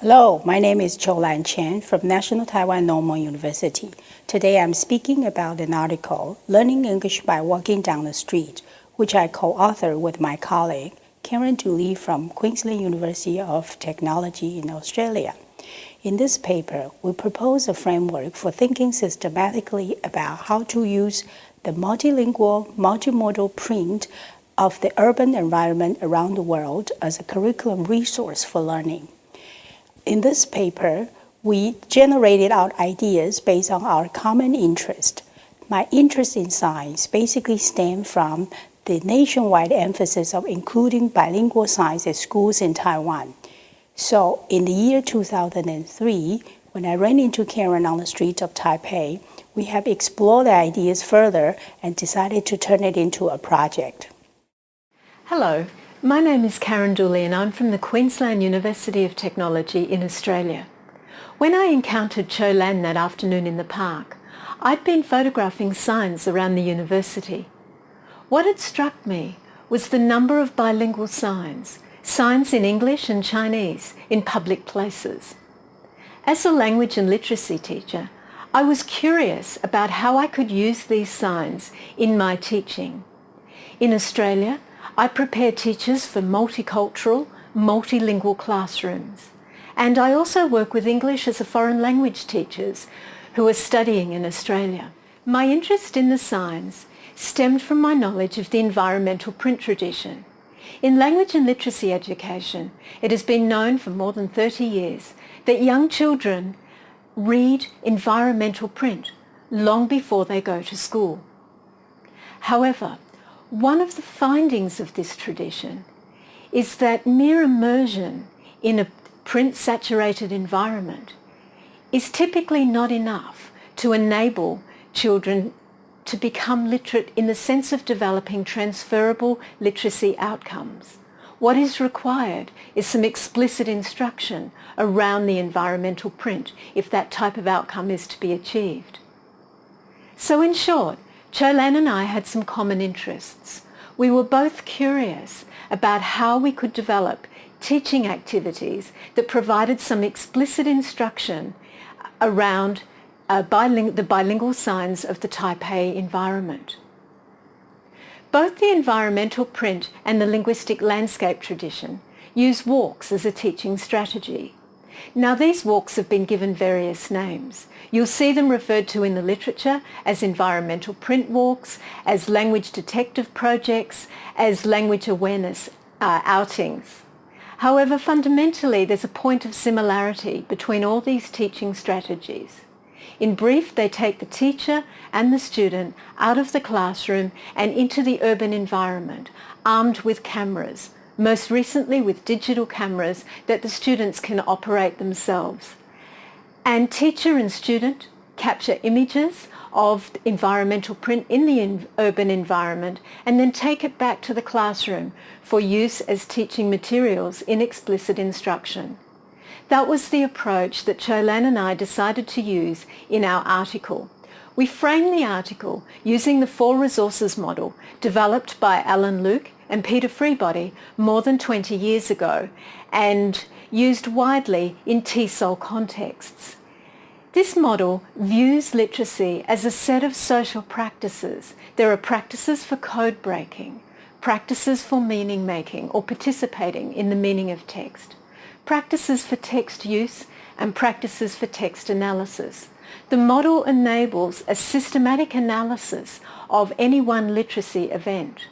Hello, my name is Chiou-Ian Chern from National Taiwan Normal University. Today I'm speaking about an article, Learning English by Walking Down the Street, which I co-authored with my colleague, Karen Dooley from Queensland University of Technology in Australia. In this paper, we propose a framework for thinking systematically about how to use the multilingual, multimodal print of the urban environment around the world as a curriculum resource for learning. In this paper, we generated out ideas based on our common interest. My interest in science basically stemmed from the nationwide emphasis of including bilingual science at schools in Taiwan. So in the year 2003, when I ran into Karen on the streets of Taipei, we have explored the ideas further and decided to turn it into a project. Hello. My name is Karen Dooley and I'm from the Queensland University of Technology in Australia. When I encountered Chiou-Ian that afternoon in the park, I'd been photographing signs around the university. What had struck me was the number of bilingual signs in English and Chinese in public places. As a language and literacy teacher, I was curious about how I could use these signs in my teaching. In Australia, I prepare teachers for multicultural, multilingual classrooms. And I also work with English as a foreign language teachers who are studying in Australia. My interest in the signs stemmed from my knowledge of the environmental print tradition. In language and literacy education, it has been known for more than 30 years that young children read environmental print long before they go to school. However, one of the findings of this tradition is that mere immersion in a print-saturated environment is typically not enough to enable children to become literate in the sense of developing transferable literacy outcomes. What is required is some explicit instruction around the environmental print if that type of outcome is to be achieved. So in short, Chiou-Ian and I had some common interests. We were both curious about how we could develop teaching activities that provided some explicit instruction around the bilingual signs of the Taipei environment. Both the environmental print and the linguistic landscape tradition use walks as a teaching strategy. Now, these walks have been given various names. You'll see them referred to in the literature as environmental print walks, as language detective projects, as language awareness outings. However, fundamentally, there's a point of similarity between all these teaching strategies. In brief, they take the teacher and the student out of the classroom and into the urban environment, armed with cameras, most recently with digital cameras that the students can operate themselves. And teacher and student capture images of environmental print in the urban environment and then take it back to the classroom for use as teaching materials in explicit instruction. That was the approach that Chiou-Ian and I decided to use in our article. We framed the article using the 4 resources model developed by Alan Luke and Peter Freebody more than 20 years ago and used widely in TESOL contexts. This model views literacy as a set of social practices. There are practices for code breaking, practices for meaning making or participating in the meaning of text, practices for text use and practices for text analysis. The model enables a systematic analysis of any one literacy event.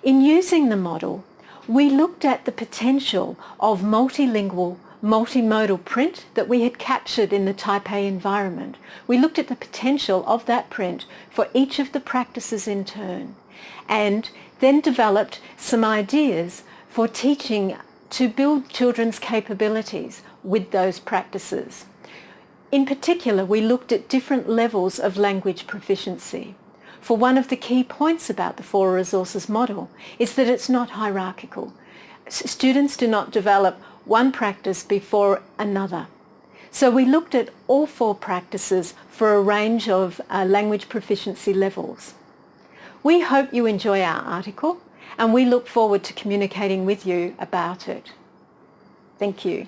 In using the model, we looked at the potential of multilingual, multimodal print that we had captured in the Taipei environment. We looked at the potential of that print for each of the practices in turn, and then developed some ideas for teaching to build children's capabilities with those practices. In particular, we looked at different levels of language proficiency. For one of the key points about the 4 resources model is that it's not hierarchical. Students do not develop one practice before another. So we looked at all 4 practices for a range of language proficiency levels. We hope you enjoy our article and we look forward to communicating with you about it. Thank you.